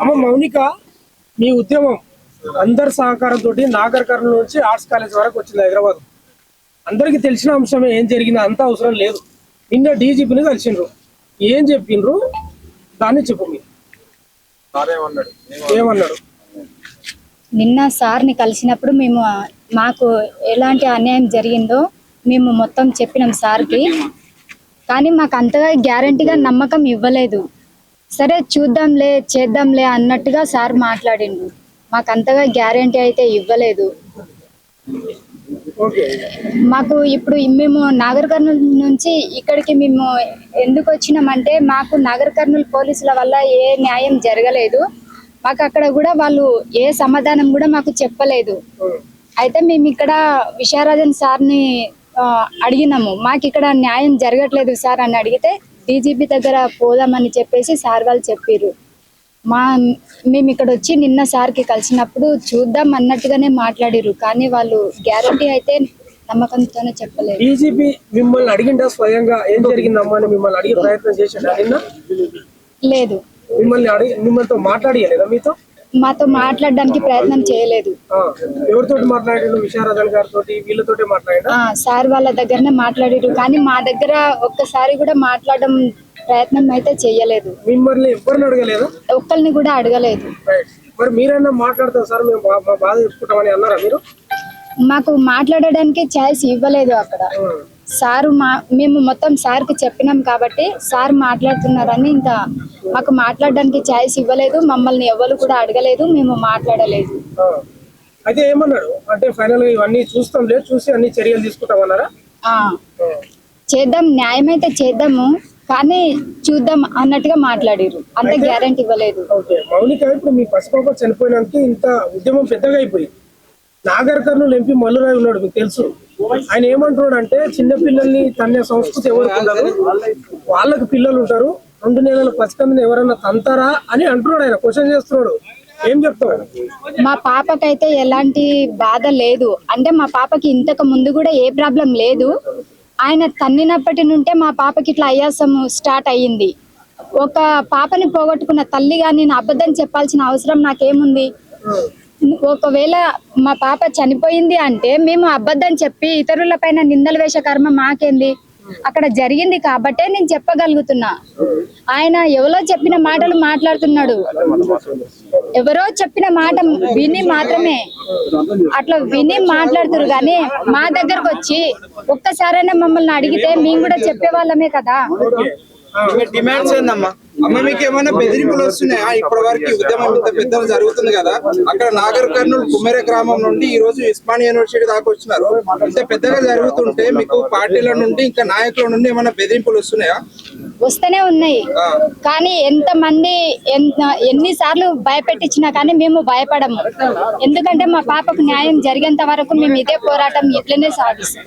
అమ్మ మౌనిక, మీ ఉద్యమం అందరి సహకారంతో నాగర్ కర్నూలు నుంచి ఆర్ట్స్ కాలేజ్ వరకు వచ్చింది హైదరాబాద్. అందరికి తెలిసిన అంశమే, ఏం జరిగింది అంత అవసరం లేదు. నిన్న డీజీపీని కలిసిండ్రు, ఏం చెప్పిండ్రు దాన్ని చెప్పు. మీరు ఏమన్నాడు? నిన్న సార్ని కలిసినప్పుడు మాకు ఎలాంటి అన్యాయం జరిగిందో మేము మొత్తం చెప్పినాం సార్కి. కానీ మాకు అంతగా గ్యారంటీగా నమ్మకం ఇవ్వలేదు. సరే చూద్దాంలే చేద్దాంలే అన్నట్టుగా సార్ మాట్లాడిండు. మాకు అంతగా గ్యారంటీ అయితే ఇవ్వలేదు. మాకు ఇప్పుడు మేము నాగర్ కర్నూలు నుంచి ఇక్కడికి మేము ఎందుకు వచ్చినామంటే, మాకు నాగర్ కర్నూలు పోలీసుల వల్ల ఏ న్యాయం జరగలేదు. మాకు అక్కడ కూడా వాళ్ళు ఏ సమాధానం కూడా మాకు చెప్పలేదు. అయితే మేము ఇక్కడ విశారాజన్ సార్ని అడిగినాము, మాకు ఇక్కడ న్యాయం జరగట్లేదు సార్ అని అడిగితే డీజీపీ దగ్గర పోదామని చెప్పేసి సార్ వాళ్ళు చెప్పారు. మేము ఇక్కడ వచ్చి నిన్న సార్కి కలిసినప్పుడు చూద్దాం అన్నట్టుగానే మాట్లాడారు. కానీ వాళ్ళు గ్యారంటీ అయితే నమ్మకంతోనే చెప్పలేదు. డీజీపీ మిమ్మల్ని అడిగిందా స్వయంగా ఏం జరిగిందమ్మా అని మిమ్మల్ని అడిగే ప్రయత్నం చేశాడా నిన్న? లేదు. మిమ్మల్తో మాట్లాడియలేదా? మాతో మాట్లాడడానికి ప్రయత్నం చేయలేదు. ఎవరితో మాట్లాడారు? విశారదన్ గారితో, వీళ్ళతో మాట్లాడారు? సార్ వాళ్ళ దగ్గరనే మాట్లాడారు. కానీ మా దగ్గర ఒక్కసారి కూడా మాట్లాడడం ప్రయత్నం అయితే చేయలేదు. మిమ్మల్ని ఎవరిని అడగలేదు? ఒక్కరిని కూడా అడగలేదు. మరి మీరైనా మాట్లాడతాం సార్, మేము బాధ చెప్పుకుంటామని అన్నారా మీరు? మాకు మాట్లాడడానికి ఛాయిస్ ఇవ్వలేదు అక్కడ. సారు మేము మొత్తం సార్కి చెప్పినాం కాబట్టి సార్ మాట్లాడుతున్నారని ఇంకా మాకు మాట్లాడడానికి ఛాయిస్ ఇవ్వలేదు. మమ్మల్ని ఎవరు కూడా అడగలేదు, మేము మాట్లాడలేదు. అయితే ఏమన్నాడు అంటే ఫైనల్ గా ఇవన్నీ చూస్తాంలే, చూసి అన్ని చర్యలు తీసుకుంటామన్నారా? చేద్దాం, న్యాయం అయితే చేద్దాము కానీ చూద్దాం అన్నట్టుగా మాట్లాడారు. అంత గ్యారంటీ ఇవ్వలేదు. మౌనిక, ఇప్పుడు మీ పసిపాప చనిపోయినానికి ఇంత ఉద్యమం పెద్దగా అయిపోయింది. నాగర్ కర్నూలు ఎంపీ మల్లురాయ్ ఉన్నాడు, మీకు తెలుసు. ఆయన ఏమంటున్నాడు అంటే, చిన్న పిల్లల్ని తన్నే సంస్కృతి ఎవరికి ఉండదు, వాళ్ళకి పిల్లలు ఉంటారు, 2 నెలల పసికందుని ఎవరైనా తంతారా అని అంటున్నాడు. ఆయన క్వశ్చన్ చేస్తున్నాడు. ఏం చెప్తావు? మా పాపకైతే ఎలాంటి బాధ లేదు. అంటే మా పాపకి ఇంతకు ముందు కూడా ఏ ప్రాబ్లం లేదు. ఆయన తన్నినప్పటి నుంటే మా పాపకి ఇట్లా అయ్యాసం స్టార్ట్ అయ్యింది. ఒక పాపని పోగొట్టుకున్న తల్లిగా నేను అబద్ధం చెప్పాల్సిన అవసరం నాకేముంది? ఒకవేళ మా పాప చనిపోయింది అంటే మేము అబద్ధం చెప్పి ఇతరుల పైన నిందలు వేసే కర్మ మాకేంది? అక్కడ జరిగింది కాబట్టే నేను చెప్పగలుగుతున్నా. ఆయన ఎవరో చెప్పిన మాటలు మాట్లాడుతున్నాడు. ఎవరో చెప్పిన మాట విని మాత్రమే అట్లా విని మాట్లాడుతున్నారు. కానీ మా దగ్గరకు వచ్చి ఒక్కసారైనా మమ్మల్ని అడిగితే మేము కూడా చెప్పేవాళ్ళమే కదా. డిమాండ్స్ ఏందమ్మా? అమ్మ, మీకు ఏమైనా బెదిరింపులు వస్తున్నాయా? ఇప్పటి వరకు ఉద్యమం ఇంత పెద్దగా జరుగుతుంది కదా, అక్కడ నాగర్ కర్నూలు కుమ్మేర గ్రామం నుండి ఈ రోజు ఉస్మానియా యూనివర్సిటీ దాకా వచ్చినారు. ఇంత పెద్దగా జరుగుతుంటే మీకు పార్టీల నుండి ఇంకా నాయకుల నుండి ఏమైనా బెదిరింపులు వస్తున్నాయా? వస్తూనే ఉన్నాయి. కానీ ఎంతమంది ఎన్నిసార్లు భయపెట్టించినా కానీ మేము భయపడము. ఎందుకంటే మా పాపకు న్యాయం జరిగేంత వరకు మేము ఇదే పోరాటం ఇట్లనే సాగిస్తాం.